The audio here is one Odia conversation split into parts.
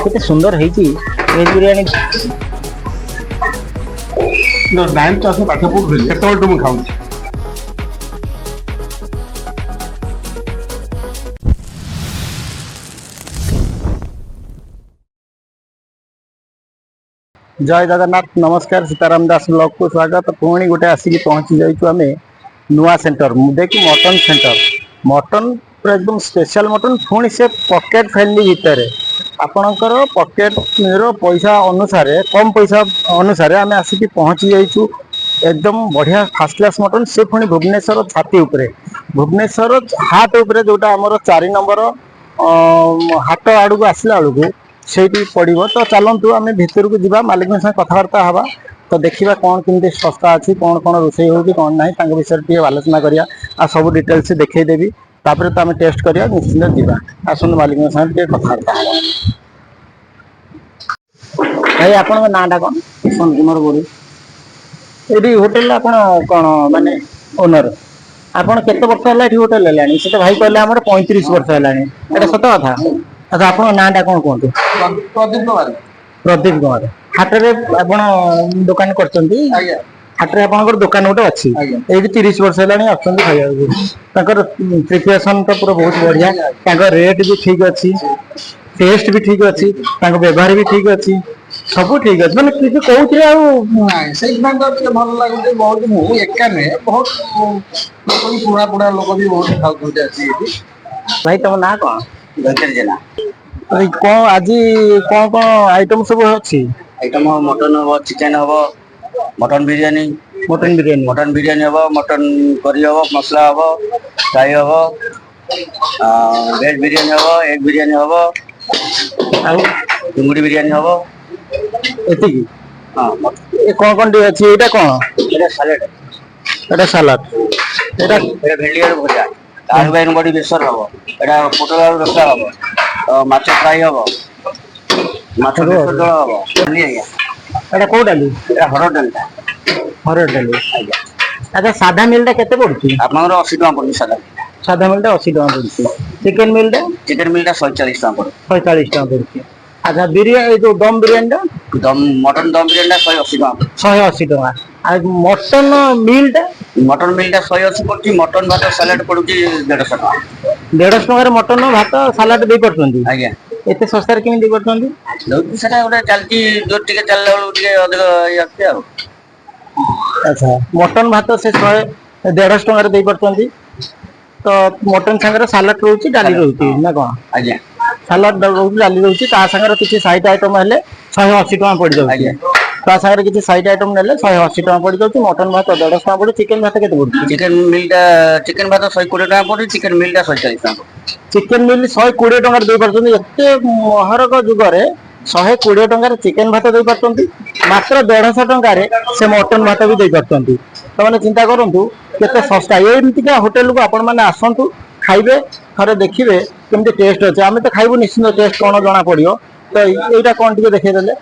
କେତେ ସୁନ୍ଦର ହେଇଛି ଭେଜ ବିରିୟାନୀ। ନାଇନ୍ କ୍ଲାସ୍ ପାଠ ପଢୁଥିଲି ସେତେବେଳଠୁ ମୁଁ ଖାଉଛି। जय जगन्नाथ नमस्कार सीताराम दास ब्लॉग को स्वागत। पुणी गोटे आसिक पहुँची जाइए आम नुआ सेंटर मुदेकी मटन सेंटर। मटन पूरा एकदम स्पेशल मटन पुणी से पॉकेट फ्रेंडली भितर आपणकर पॉकेट पैसा अनुसार कम पैसा अनुसार आम आसिक पहुँची जाइए एकदम बढ़िया फास्ट क्लास मटन से पुणी भुवनेश्वर छाती उपरे भुवनेश्वर हाट उपरे जोटा आमर 4 नंबर हाट आड़ को आसला बेलू से पड़ो। तो चलतु आम भितर को जावा मालिक साथ कथबार्ता हवा। तो देखा कौन केमती सस्ता अच्छी कौन कौन रोषे हो कौन ना विषय टे आलोचना करिया आ सब डिटेल्स देखईदेवी तापर तो आम टेस्ट करिया निश्चिंत जीवा आसत मालिक साथ कथबार्ता भाई आपण नाटा कौन कुमार बोरी ये होटेल आप माने ओनर आपड़ केत वर्ष है होटेल है से तो भाई कहले आम 35 वर्ष है सत कथा। अच्छा आप नाटा कौन कहतु प्रदीप कुमार हाटरे आप दुकान करटे आप दुकान गोटे अच्छी ये 30 वर्ष है खाया प्रिपरेशन तो पूरा बहुत बढ़िया रेट भी ठीक अच्छी टेस्ट भी ठीक अच्छी व्यवहार भी ठीक अच्छी सब ठीक अच्छे मैंने किसी कहते भल लगे बहुत मुझे एका नुहे बहुत पुरा पुरा लोग भी बहुत खाते। भाई तुम ना कौन जेना कौन आज कौन कौन आइटम सब अच्छी आइटम मटन हम चिकेन हम मटन बिरियानी हम मटन करी हम मसला हम फ्राई हम वेज बिरियानी हम एग बिरियानी हम चिंगुड़ी बिरियानी हम एति हाँ कौन कौन डी अच्छी एटा कौन सालाड सलाद भेंडी आलू भजा आलू बैगन बड़ी बेसर हम एटा पोटल आलू रसा हम माछ फ्राई हम माछ बेसर दल हम एटा को डाली हरड़ डाली अच्छा साधा मिलटा केते पड़ुची आपनकर 80 टका पड़ुची साधा मिलटा 80 टका पड़ुची चिकन मिलटा 140 टका पड़ुची 45 टका पड़ुची। अच्छा बिरियानी जो दम बिरियानी मटन दम बिरियानी 180 टका 180 टका आ मटन मिलटा 180 पड़ुची मटन भात सलाड पड़ुची 150 टका 150 टका मटन भात सलाड दे परछंती आज्ञा एते सस्ता केमि दे परछंती लोग सेटा ओटा चलती जो टिके चलला टिके अधिक याते आ। अच्छा मटन भात से 150 टका दे परछंती तो मटन संगे सलाड रहउची डाली रहउची ना कोन आज्ञा सलाड रहउची डाली रहउची ता संगे किछि साइड आइटम हेले 180 टका पड़ जाउची ता संगे किछि साइड आइटम नेले 180 टका पड़ जाउची मटन भात 150 टका पड़ चिकन भात केते पड़ुची चिकन भात 120 टका पड़ चिकन मिलटा 140 टका चिकन मिल 120 टका दे परछंती एते महरक जुगरे 120 टका चिकन भात दे परछंती मात्र 150 टका से मटन भात भी दे परछंती। तो माने चिंता करंतु केते सस्ता एमितिका होटल को आपण माने आसंतु खाइबे थरे देखिबे केमते टेस्ट अछि आमे तो खाइबो निश्चित टेस्ट कोन जणा पड़ियो। तो एटा कोन टिके देखै देले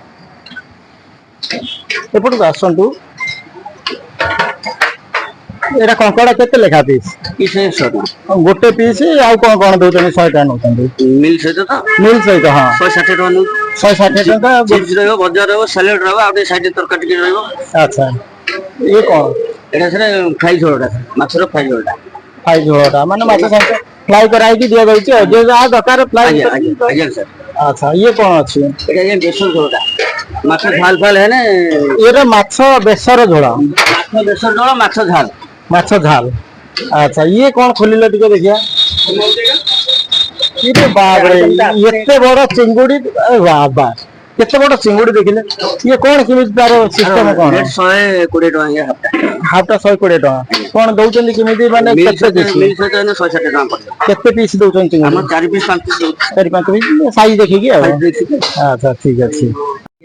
एपटु आसंतु एटा कंकड़ा केते लेखा पीस पीस 100 टका गोटे पीस आ कोन कोन दोतनी 100 टका नउतंती मिल सहित तो मिल सहित हां 160 टका नु 160 टका चिप्स रहबो भजा रहबो सैलेड रहबो आ साइड तरकारी टिके रहबो। अच्छा ये कौन एटा सरे फ्राई झोलटा माछर फ्राई झोलटा फ्राई झोलटा माने माछ संग फ्राई कराई की दिया जाई छै जे आ दरकार फ्राई आज्ञा सर। अच्छा ये कौन अछि एटा ये बेसन झोलटा माछ झाल फाल है ने एरा माछ बेसर झोला माछ बेसर झोल माछ झाल। अच्छा ये कौन खोलिलो टिके देखिया ये बाप रे एते बड़ चिंगुड़ी वाह वाह केते बड़ चिंगुड़ी देखिले ये कौन केमिति तार सिस्टम कौन 120 टका ये हाफटा 120 टका कौन दउचंदी केमिति माने केते पीस मिल सहित 160 टका पड़े केते पीस दउचंदी हम 4 पीस 5 पीस 4-5 पीस साइज देखिकी अच्छा ठीक अछि।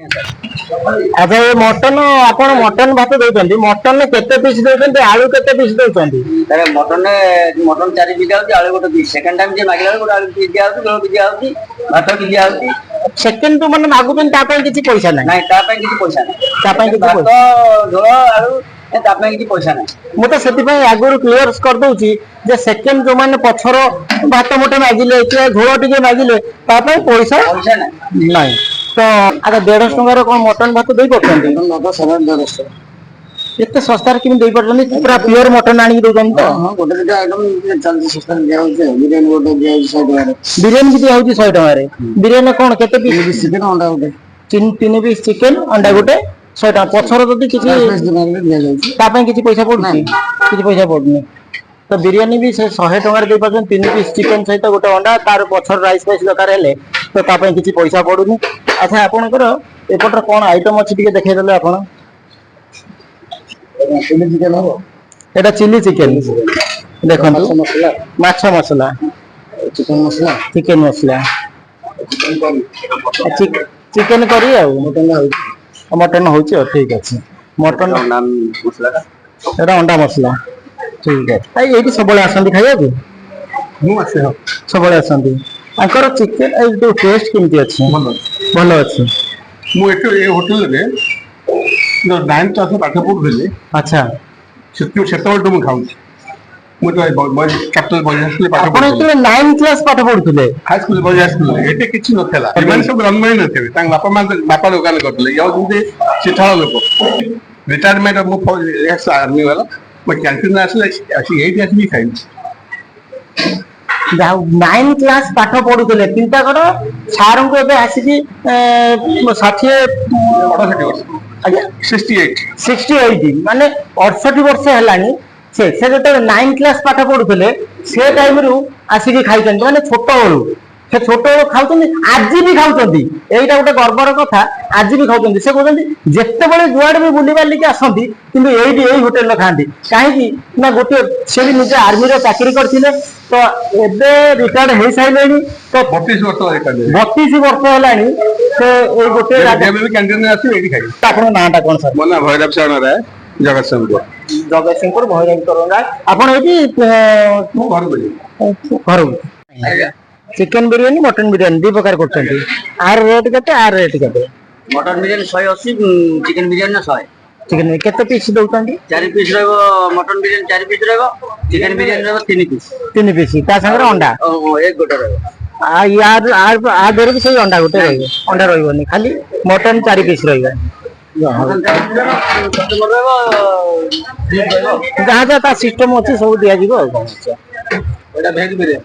अच्छा ये मटन आपण मटन भात दउचंदी मटन ने केते पीस दउचंदी आलू केते पीस दउचंदी अरे मटन 4 पीस आउची आलू गोटे पीस सेकंड टाइम जे मागिला गोटे आलू पीस दिया आउची गोटे दिया आउची भात की दिया आउची सेकंड तो माने मागुचन ता पय किछि पैसा नै नहीं ता पय किछि पैसा नै ता पय किछि भात झोल आलू ତା ପାଇଁ କିଛି ପଇସା ନାହିଁ। ମୁଁ ତ ସେଥିପାଇଁ ଆଗରୁ କ୍ଲିୟର କରିଦଉଛି ଯେ ସେକେଣ୍ଡ ଯୋଉମାନେ ପଛର ଭାତ ମୁଠେ ମାଗିଲେ କି ଝୋଳ ଟିକେ ମାଗିଲେ ତା ପାଇଁ ପଇସା ପଇସା ନାହିଁ। ନାହିଁ। ତ ଆଗ 150 ଟଙ୍କାର କଣ ମଟନ ଭାତ ଦେଇପାରୁଛନ୍ତି? ଏତେ ଶସ୍ତାରେ କେମିତି ଦେଇପାରୁଛନ୍ତି? ପୁରା ପିଓର ମଟନ ଆଣିକି ଦଉଛନ୍ତି ତ? ଗୋଟେ ଦିଟା ଆଇଟମ ଚାଲିଛି ଶସ୍ତାରେ ଦିଆହଉଛି। ବିରିୟାନୀ ଗୋଟେ ଦିଆହଉଛି 100 ଟଙ୍କାରେ। ବିରିୟାନୀ ବି ଦିଆହଉଛି 100 ଟଙ୍କାରେ। ବିରିୟାନୀ କଣ କେତେ ପିସ୍? ଚିକେନ ଅଣ୍ଡା ଗୋଟେ। 3 ପିସ୍ ଚିକେନ ଅଣ୍ଡା ଗୋଟେ 100 ଟଙ୍କା। ପଛର ଯଦି କିଛି ଦିଆଯାଉଛି। ତା ପାଇଁ କିଛି ପଇସା ପଡୁଛି? କିଛି ପଇସା ପଡୁନି। ତ ବିରିୟାନୀ ବି ସେ 100 ଟଙ୍କାରେ ଦେଇପାରୁଛନ୍ତି 3 ପିସ୍ ଚିକେନ ସହିତ ଗୋଟେ ଅଣ୍ଡା, ତାର ପଛର ରାଇସ୍ ଫାଇସ୍ ଦରକାର ହେଲେ ତ ତା ପାଇଁ କିଛି ପଇସା ପଡୁନି। ଆଚ୍ଛା ଆପଣଙ୍କର ଏପଟର କଣ ଆଇଟମ ଅଛି ଟିକେ ଦେଖେଇଦେଲେ ଆପଣ? ଚିଲି ଚିକେନ ହବ। এটা চিলি চিকেন দেখନ୍ତୁ ମସଲା ମାଛ ମସଲା ଚିକେନ ମସଲା ଚିକେନ ମସଲା ଚିକେନ କରି ଆଉ ମଟନ ହଉଛି ଆଉ ଠିକ ଅଛି। ମଟନ ଏଟା ଅଣ୍ଡା ମସଲା ଠିକ ଅଛି। ଏଇଠି ସବୁବେଳେ ଆସନ୍ତି ଖାଇବାକୁ? ମୁଁ ଆସେ ହଁ। ସବୁବେଳେ ଆସନ୍ତି। ତାଙ୍କର ଚିକେନ ଏଇ ଯୋଉ ଟେଷ୍ଟ କେମିତି ଅଛି? ଭଲ ଅଛି। ମୁଁ ଏଠୁ ଏ ହୋଟେଲରେ 9th କ୍ଲାସରେ ପାଠ ପଢୁଥିଲି। ଆଚ୍ଛା ସେତେବେଳଠୁ ମୁଁ ଖାଉଛି। ମୁଁ କ୍ୟାପିଟାଲ ବଏଜ ହାଇସ୍କୁଲରେ ପାଠ ଆପଣ ପଢୁଥିଲି। ଯେତେବେଳେ 9th କ୍ଲାସ ପାଠ ପଢୁଥିଲେ ହାଇସ୍କୁଲ ବଏଜ ହାଇସ୍କୁଲରେ ଏଠି କିଛି ନଥିଲା। ଏମାନେ ସବୁ ଜନ୍ମ ହିଁ ନଥିବେ। ତାଙ୍କ ବାପା ଦୋକାନ କରିଥିଲେ। ଇଏ ହଉଛନ୍ତି ଚିଠାଳ ଲୋକ। ରିଟାୟାରମେଣ୍ଟ ମୁଁ ଆର୍ମି ବାଲା। ମୁଁ କ୍ୟାଣ୍ଟିନରେ ଆସିଲେ ଏଇଠି ଆସିକି ଖାଇବି। ଯାହା 9th କ୍ଲାସ ପାଠ ପଢୁଥିଲେ ଚିନ୍ତା କର ସାରଙ୍କୁ ଏବେ ଆସିକି 60 ଆଜ୍ଞା 68 ମାନେ 68 ବର୍ଷ ହେଲାଣି। ସେ ଯେତେବେଳେ 9th କ୍ଲାସ ପାଠ ପଢୁଥିଲେ ସେ ଟାଇମରୁ ଆସିକି ଖାଇଛନ୍ତି। ମାନେ ଛୋଟ ବେଳୁ ସେ ଛୋଟ ବେଳୁ ଖାଉଛନ୍ତି, ଆଜି ବି ଖାଉଛନ୍ତି। ଏଇଟା ଗୋଟେ ଗର୍ବର କଥା। ଆଜି ବି ଖାଉଛନ୍ତି। ସେ କହୁଛନ୍ତି ଯେତେବେଳେ ଯୁଆଡେ ବି ବୁଲି ବାଲିକି ଆସନ୍ତି କିନ୍ତୁ ଏଇଠି ଏଇ ହୋଟେଲରେ ଖାଆନ୍ତି। କାହିଁକି ନା ଗୋଟେ ସେ ବି ନିଜେ ଆର୍ମିରେ ଚାକିରି କରିଥିଲେ। ତ ଏବେ ରିଟାୟାର୍ଡ ହେଇସାରିଲେଣି। ତ 32 ବର୍ଷ ହେଇପାରିଲେ। 32 ବର୍ଷ ହେଲାଣି ସେ ଏଇ ଗୋଟେ କ୍ୟାଣ୍ଟିନରେ ଆସିବେ ଏଇଠି ଖାଇବେ। ଆପଣଙ୍କ ନାଁଟା କଣ ସାର୍? ମୋ ନାଁ ଭୈରବ ଶରଣ ରାୟ, ଜଗତସିଂହପୁର। ଜଗତସିଂହପୁର ଭୈରବ ଶରଣ ରାୟ। ଆପଣ ଏଇଠି ମୁଁ ଘରକୁ ଯିବି। ଘରକୁ ଚିକେନ ବିରିୟାନୀ ମଟନ ବିରିୟାନୀ ଦି ପ୍ରକାର କରୁଛନ୍ତି। ଆର ରେଟ୍ କେତେ? ଆର ରେଟ୍ କେତେ? Mutton biryani 180, chicken biryani 100। Chicken କେତେ ପିସ୍ ଦଉଛନ୍ତି? 4 ପିସ୍ ରହିବ। ମଟନ ବିରିୟାନୀ 4 ପିସ୍ ରହିବ। ଚିକେନ ବିରିୟାନୀ ରହିବ 3 ପିସ୍। 3 ପିସ୍ ତା ସାଙ୍ଗରେ ଅଣ୍ଡା। ଏକ ଗୋଟେ ରହିବ। ଆ ଦେହରେ ବି ସେଇ ଅଣ୍ଡା ଗୋଟେ ରହିବ। ଅଣ୍ଡା ରହିବନି, ଖାଲି ମଟନ 4 ପିସ୍ ରହିବ। ଯାହା ଯାହା ତା ସିଷ୍ଟମ ଅଛି ସବୁ ଦିଆଯିବ ଆଉ କଣ। ଏଇଟା ଭେଜ ବିରିୟାନୀ।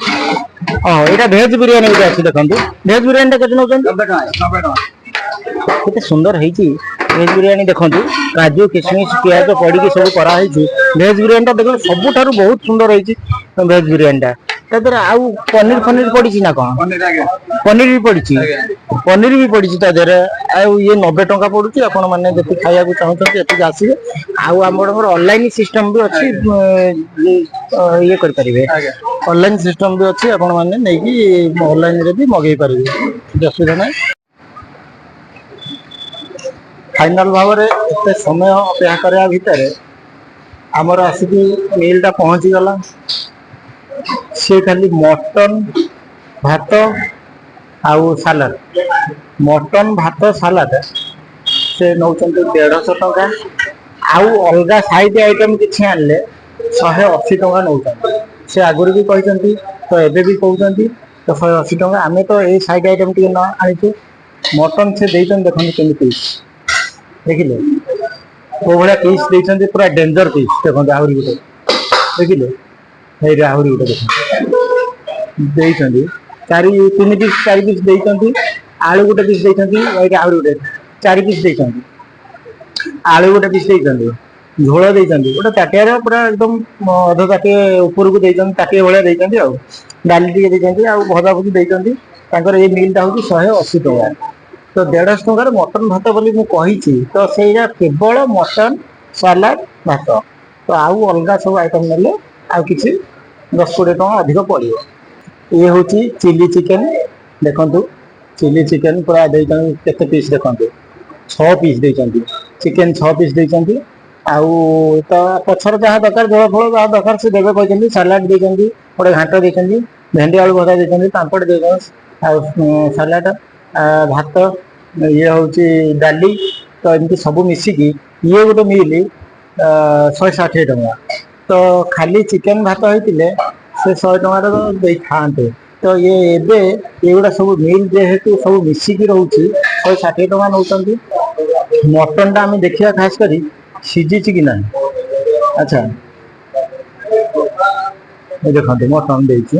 ଏଇଟା ଭେଜ ବିରିୟାନୀ ଗୋଟେ ଅଛି ଦେଖନ୍ତୁ। ଭେଜ ବିରିୟାନୀ ଟା କେତେ ନେଉଛନ୍ତି? 90 ଟଙ୍କା। 90 ଟଙ୍କା। କେତେ ସୁନ୍ଦର ହେଇଛି ଭେଜ ବିରିୟାନୀ ଦେଖନ୍ତୁ। କାଜୁ କିସମିସ ପିଆଜ ପଡିକି ସବୁ କରାହେଇଛି। ଭେଜ ବିରିୟାନୀ ଟା ଦେଖନ୍ତୁ ସବୁଠାରୁ ବହୁତ ସୁନ୍ଦର ହେଇଛି ଭେଜ ବିରିୟାନୀ ଟା। ତା ଦେହରେ ଆଉ ପନିର ଫନିର ପଡିଛି ନା କଣ? ପନିର ବି ପଡିଛି। ପନିର ବି ପଡିଛି ତା ଦେହରେ। ଆଉ ଇଏ 90 ଟଙ୍କା ପଡୁଛି। ଆପଣ ମାନେ ଯଦି ଖାଇବାକୁ ଚାହୁଁଛନ୍ତି ଏଠିକି ଆସିବେ। ଆଉ ଆପଣଙ୍କର ଅନଲାଇନ ସିଷ୍ଟମ ବି ଅଛି। ଇଏ କରିପାରିବେ। ଅନଲାଇନ ସିଷ୍ଟମ ବି ଅଛି। ଆପଣ ମାନେ ନେଇକି ଅନଲାଇନରେ ବି ମଗେଇ ପାରିବେ। କିଛି ଅସୁବିଧା ନାହିଁ। ଫାଇନାଲ ଭାବରେ ଏତେ ସମୟ ଅପେକ୍ଷା କରିବା ଭିତରେ ଆମର ଆସିକି ମିଲ୍ ଟା ପହଞ୍ଚିଗଲା। ସେ ଖାଲି ମଟନ ଭାତ ଆଉ ସାଲାଡ। ମଟନ ଭାତ ସାଲାଡ ସେ ନଉଛନ୍ତି 150 ଟଙ୍କା। ଆଉ ଅଲଗା ସାଇଡ ଆଇଟମ କିଛି ଆଣିଲେ 180 ଟଙ୍କା ନଉଛନ୍ତି। ସେ ଆଗରୁ ବି କହିଛନ୍ତି, ତ ଏବେ ବି କହୁଛନ୍ତି ତ 180 ଟଙ୍କା। ଆମେ ତ ଏଇ ସାଇଡ ଆଇଟମ ଟିକେ ନ ଆଣିଛୁ। ମଟନ ସେ ଦେଇଛନ୍ତି ଦେଖନ୍ତୁ କେମିତି ଦେଖିଲେ କୋଉ ଭଳିଆ ପିସ୍ ଦେଇଛନ୍ତି। ପୁରା ଡେଞ୍ଜର ପିସ୍ ଦେଖନ୍ତୁ। ଆହୁରି ଗୋଟେ ଦେଖିଲେ ହେଇରେ ଆହୁରି ଗୋଟେ ଦେଖନ୍ତୁ ଦେଇଛନ୍ତି। 3 ପିସ୍ 4 ପିସ୍ ଦେଇଛନ୍ତି। ଆଳୁ ଗୋଟେ ପିସ୍ ଦେଇଛନ୍ତି। ଏଇଠି ଆହୁରି ଗୋଟେ 4 ପିସ୍ ଦେଇଛନ୍ତି। ଆଳୁ ଗୋଟେ ପିସ୍ ଦେଇଛନ୍ତି। ଝୋଳ ଦେଇଛନ୍ତି। ଗୋଟେ ତାଟିଆରେ ପୁରା ଏକଦମ ଅଧ ତାଟିଏ ଉପରକୁ ଦେଇଛନ୍ତି। ତାଟିଏ ଭଳିଆ ଦେଇଛନ୍ତି ଆଉ। ଡାଲି ଟିକେ ଦେଇଛନ୍ତି ଆଉ ଭଜା ଭଜି ଦେଇଛନ୍ତି। ତାଙ୍କର ଏଇ ମିଲ୍ ଟା ହଉଛି 180 ଟଙ୍କା। ତ 150 ଟଙ୍କାରେ ମଟନ ଭାତ ବୋଲି ମୁଁ କହିଛି। ତ ସେଇଟା କେବଳ ମଟନ ସାଲାଡ ଭାତ। ତ ଆଉ ଅଲଗା ସବୁ ଆଇଟମ ନେଲେ ଆଉ କିଛି 10-20 ଟଙ୍କା ଅଧିକ ପଡିବ। ଇଏ ହଉଛି ଚିଲି ଚିକେନ ଦେଖନ୍ତୁ। ଚିଲି ଚିକେନ ପୁରା ଦେଇଛନ୍ତି। କେତେ ପିସ୍ ଦେଖନ୍ତୁ 6 ପିସ୍ ଦେଇଛନ୍ତି। ଚିକେନ 6 ପିସ୍ ଦେଇଛନ୍ତି। ଆଉ ତ ପଛରେ ଯାହା ଦରକାର ଝୋଳ ଫୋଳ ଯାହା ଦରକାର ସେ ଦେବେ କହିଛନ୍ତି। ସାଲାଡ ଦେଇଛନ୍ତି। ଗୋଟେ ଘାଣ୍ଟ ଦେଇଛନ୍ତି। ଭେଣ୍ଡି ଆଳୁ ଭଜା ଦେଇଛନ୍ତି। ପାମ୍ପଡ଼ ଦେଇଛନ୍ତି। ଆଉ ସାଲାଡ ଭାତ ଇଏ ହଉଛି ଡାଲି। ତ ଏମିତି ସବୁ ମିଶିକି ଇଏ ଗୋଟେ ମିଲ୍ 160 ଟଙ୍କା ତ ଖାଲି ଚିକେନ ଭାତ ହେଇଥିଲେ ସେ 100 ଟଙ୍କାରେ ଦେଇଥାନ୍ତେ। ତ ଏବେ ଏଗୁଡ଼ା ସବୁ ମିଲ୍ ଯେହେତୁ ସବୁ ମିଶିକି ରହୁଛି 160 ଟଙ୍କା ନେଉଛନ୍ତି। ମଟନଟା ଆମେ ଦେଖିବା ଖାସ କରି ସିଝିଛି କି ନାହିଁ। ଆଚ୍ଛା ଏ ଦେଖନ୍ତୁ ମଟନ ଦେଇଛି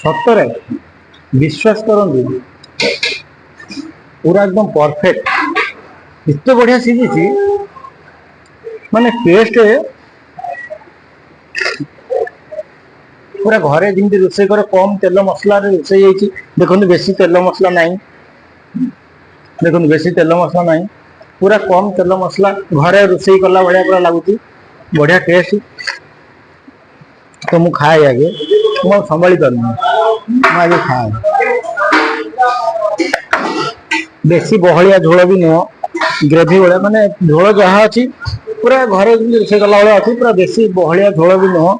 ସତରେ ବିଶ୍ୱାସ କରନ୍ତୁ ପୁରା एकदम परफेक्ट ଏତେ ବଢିଆ ସିଝିଛି ମାନେ ଟେଷ୍ଟ ପୁରା ଘରେ ଯେମିତି ରୋଷେଇ କରେ କମ ତେଲ ମସଲାରେ ରୋଷେଇ ହେଇଛି। ଦେଖନ୍ତୁ ବେଶୀ ତେଲ ମସଲା ନାହିଁ, ଦେଖନ୍ତୁ ବେଶୀ ତେଲ ମସଲା ନାହିଁ, ପୁରା କମ ତେଲ ମସଲା ଘରେ ରୋଷେଇ କଲା ଭଳିଆ ପୁରା ଲାଗୁଛି। ବଢିଆ ଟେଷ୍ଟ। ତ ମୁଁ ଖାଏ ଆଗେ, ମୁଁ ଆଉ ସମ୍ଭାଳି ପାରୁନି, ମୁଁ ଆଗେ ଖାଏ। ବେଶୀ ବହଳିଆ ଝୋଳ ବି ନୁହଁ, ଗ୍ରେଭି ଭଳିଆ ମାନେ ଝୋଳ ଯାହା ଅଛି ପୁରା ଘରେ ଯେମିତି ରୋଷେଇ କଲା ଭଳିଆ ଅଛି। ପୁରା ବେଶୀ ବହଳିଆ ଝୋଳ ବି ନୁହଁ।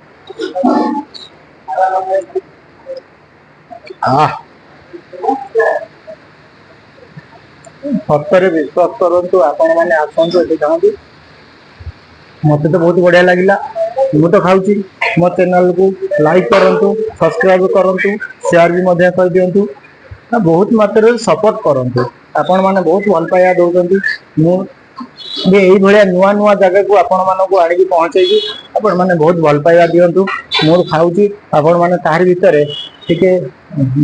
ସତରେ ବିଶ୍ୱାସ କରନ୍ତୁ ଆପଣ ମାନେ ଆସନ୍ତୁ ଏଠି ଖାଆନ୍ତୁ। ମତେ ତ ବହୁତ ବଢିଆ ଲାଗିଲା। ମୁଁ ତ ଖାଉଛି। ମୋ ଚ୍ୟାନେଲକୁ ଲାଇକ୍ କରନ୍ତୁ, ସବସ୍କ୍ରାଇବ କରନ୍ତୁ, ସେୟାର ବି ମଧ୍ୟ କରିଦିଅନ୍ତୁ। ବହୁତ ମାତ୍ରାରେ ସପୋର୍ଟ କରନ୍ତୁ। ଆପଣ ମାନେ ବହୁତ ଭଲ ପାଇବା ଦଉଛନ୍ତି। ମୁଁ ବି ଏଇଭଳିଆ ନୂଆ ନୂଆ ଜାଗାକୁ ଆପଣ ମାନଙ୍କୁ ଆଣିକି ପହଞ୍ଚେଇବି। ଆପଣ ମାନେ ବହୁତ ଭଲ ପାଇବା ଦିଅନ୍ତୁ। ମୁଁ ଖାଉଛି, ଆପଣ ମାନେ ତାହାରି ଭିତରେ ଟିକେ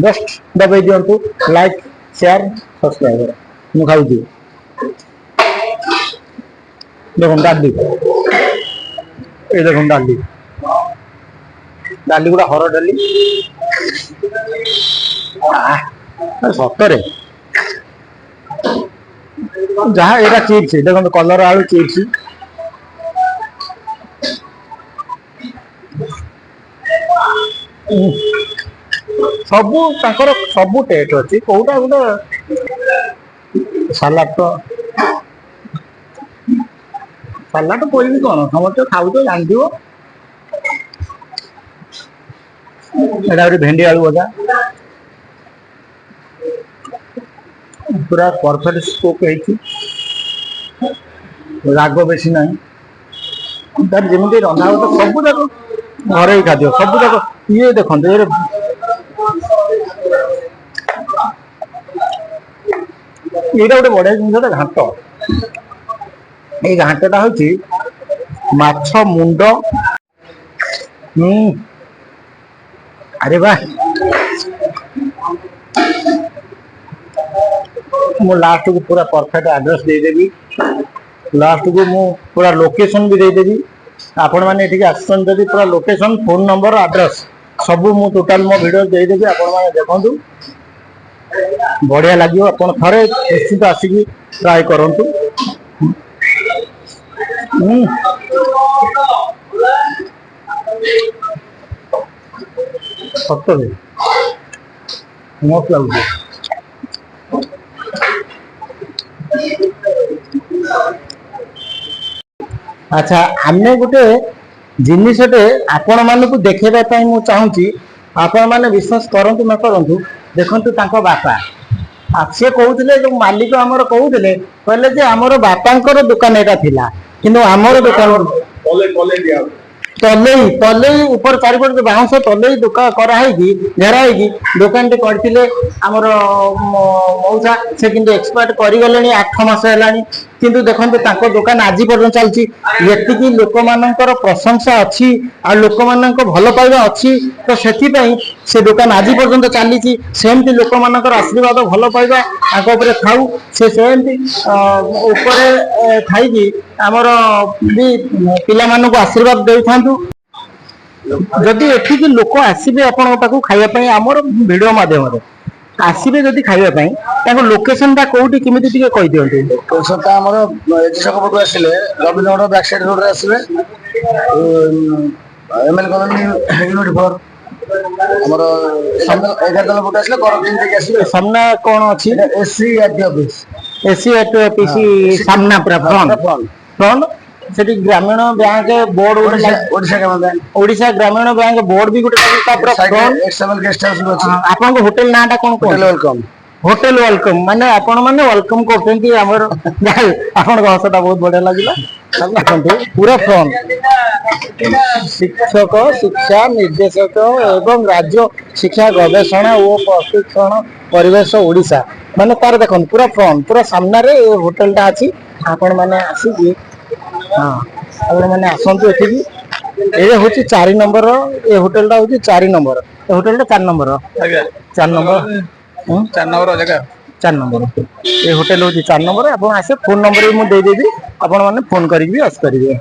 ଜଷ୍ଟ ଦବେଇ ଦିଅନ୍ତୁ ଲାଇକ୍, ସେୟାର, ସବସ୍କ୍ରାଇବ। ମୁଁ ଖାଉଛି ଦେଖନ୍ତୁ ଡାଲି, এই দেখুন ডালি, ডালি গুড়া হরড় ডালি ସତରେ ଯାହା ଏଇଟା ଚିପ୍ସ, ଦେଖନ୍ତୁ କଲରା ଆଳୁ ଚିପ୍ସ, ସବୁ ତାଙ୍କର ସବୁ ଟେଷ୍ଟ ଅଛି। କୋଉଟା ଗୋଟେ ସାଲାଡ ତ ସାଲାଡ କହିବି କଣ, ସମସ୍ତେ ଖାଉଛ ଜାଣିଥିବ। ଏଇଟା ଗୋଟେ ଭେଣ୍ଡି ଆଳୁ ଭଜା, ପୁରା ପରଫେକ୍ଟ କୁକ୍ ହେଇଛି। ରାଗ ବେଶୀ ନାହିଁ। ତାର ଯେମିତି ରନ୍ଧା ହଉଥିବ ସବୁ ଯାକ ଘରୋଇ ଖାଦ୍ୟ, ସବୁ ଯାକ। ଇଏ ଦେଖନ୍ତୁ ଏଇଟା ଗୋଟେ ବଢିଆ ଜିନିଷଟା ଘାଣ୍ଟ। ଏଇ ଘାଣ୍ଟଟା ହଉଛି ମାଛ ମୁଣ୍ଡ। ଆରେ ବା, ମୁଁ ଲାଷ୍ଟକୁ ପୁରା ପରଫେକ୍ଟ ଆଡ୍ରେସ ଦେଇଦେବି। ଲାଷ୍ଟକୁ ମୁଁ ପୁରା ଲୋକେସନ ବି ଦେଇଦେବି। ଆପଣ ମାନେ ଏଠିକି ଆସୁଛନ୍ତି ଯଦି ପୁରା ଲୋକେସନ, ଫୋନ ନମ୍ବର, ଆଡ୍ରେସ ସବୁ ମୁଁ ଟୋଟାଲ ମୋ ଭିଡିଓ ଦେଇଦେବି। ଆପଣ ମାନେ ଦେଖନ୍ତୁ, ବଢିଆ ଲାଗିବ। ଆପଣ ଥରେ ନିଶ୍ଚିତ ଆସିକି ଟ୍ରାଏ କରନ୍ତୁ। ସତରେ ମସ୍ତ ଲାଗୁଛି। ଆଚ୍ଛା, ଆମେ ଗୋଟେ ଜିନିଷଟେ ଆପଣ ମାନଙ୍କୁ ଦେଖେଇବା ପାଇଁ ମୁଁ ଚାହୁଁଛି। ଆପଣ ମାନେ ବିଶ୍ୱାସ କରନ୍ତୁ ନ କରନ୍ତୁ, ଦେଖନ୍ତୁ ତାଙ୍କ ବାପା ସିଏ କହୁଥିଲେ, ଯୋଉ ମାଲିକ ଆମର କହୁଥିଲେ, କହିଲେ ଯେ ଆମର ବାପାଙ୍କର ଦୋକାନ ଏଇଟା ଥିଲା, କିନ୍ତୁ ଆମର ଦୋକାନ ତଲେଇ ଉପର ଚାରିପଟେ ବାଉଁଶ ତଲେଇ ଦୋକାନ କରାହେଇକି ଘେରା ହେଇକି ଦୋକାନଟେ କରିଥିଲେ ଆମର ମଉସା। ସେ କିନ୍ତୁ ଏକ୍ସପାର୍ଟ କରିଗଲେଣି 8 ମାସ ହେଲାଣି, କିନ୍ତୁ ଦେଖନ୍ତୁ ତାଙ୍କ ଦୋକାନ ଆଜି ପର୍ଯ୍ୟନ୍ତ ଚାଲିଛି। ଏତିକି ଲୋକମାନଙ୍କର ପ୍ରଶଂସା ଅଛି, ଆଉ ଲୋକମାନଙ୍କ ଭଲ ପାଇବା ଅଛି, ତ ସେଥିପାଇଁ ସେ ଦୋକାନ ଆଜି ପର୍ଯ୍ୟନ୍ତ ଚାଲିଛି। ସେମିତି ଲୋକମାନଙ୍କର ଆଶୀର୍ବାଦ, ଭଲ ପାଇବା ତାଙ୍କ ଉପରେ ଥାଉ। ସେ ସେମିତି ଉପରେ ଥାଇକି ଆମର ବି ପିଲାମାନଙ୍କୁ ଆଶୀର୍ବାଦ ଦେଇଥାନ୍ତୁ। ଯଦି ଏଠିକି ଲୋକ ଆସିବେ ଆପଣଙ୍କ ପାଖକୁ ଖାଇବା ପାଇଁ, ଆମର ଭିଡିଓ ମାଧ୍ୟମରେ ଆସିବେ ଯଦି ଖାଇବା ପାଇଁ, ତାଙ୍କ ଲୋକେସନ ଟା କୋଉଠି କେମିତି ଟିକେ କହିଦିଅନ୍ତୁ। ଲୋକେସନ ଟା ଆମର ଛକ ପଟୁ ଆସିଲେ ରବୀନ୍ଦ୍ର ବ୍ୟାକ୍ ସାଇଡ୍ ରୋଡରେ ଆସିବେ, ଏମଏଲ କଲୋନୀ ୟୁନିଟ 4 ଆମର 11 ତଲା ପଟୁ ଆସିଲେ କରଞ୍ଜିନ ଦେଇକି ଆସିବେ। ସାମ୍ନା କଣ ଅଛି? ଏସି ଆରଟି ଅଫିସ, ଏସି ପିସି ସାମ୍ନା ପୁରା ଫ୍ରଣ୍ଟ। ସେଠି ଗ୍ରାମୀଣ ବ୍ୟାଙ୍କ ବୋର୍ଡ ଗୋଟେ, ଓଡିଶା ଗ୍ରାମ ବ୍ୟାଙ୍କ, ଓଡିଶା ଗ୍ରାମୀଣ ବ୍ୟାଙ୍କ ବୋର୍ଡ ବି ଗୋଟେ। ଆପଣଙ୍କ ହୋଟେଲ ନାଁ ଟା କଣ କୁହନ୍ତୁ? Hotel welcome. होटेल वेलकम माने आपण माने वेलकम करते हमर आपण हसटा बहुत बढ़िया लगिला पूरा फ्रंट शिक्षक शिक्षा निर्देशक एवं राज्य शिक्षा गवेषणा और प्रशिक्षण परिवेश ओडिशा माने तार देखन पूरा फ्रंट पूरा सामने रे होटलटा अछि आपण माने आसी हां आपण माने आसंतु एठी ये होची 4 नंबर ए होटलटा होची 4 नंबर ए होटलटा 4 नंबर ଆଜ୍ଞା 4 नंबर 4 ନମ୍ବର ଜାଗା 4 नंबर ये होटल होची 4 नंबर आपण आसे फोन नंबर मु दे देबी आपण माने फोन करिक भी आस करिवे।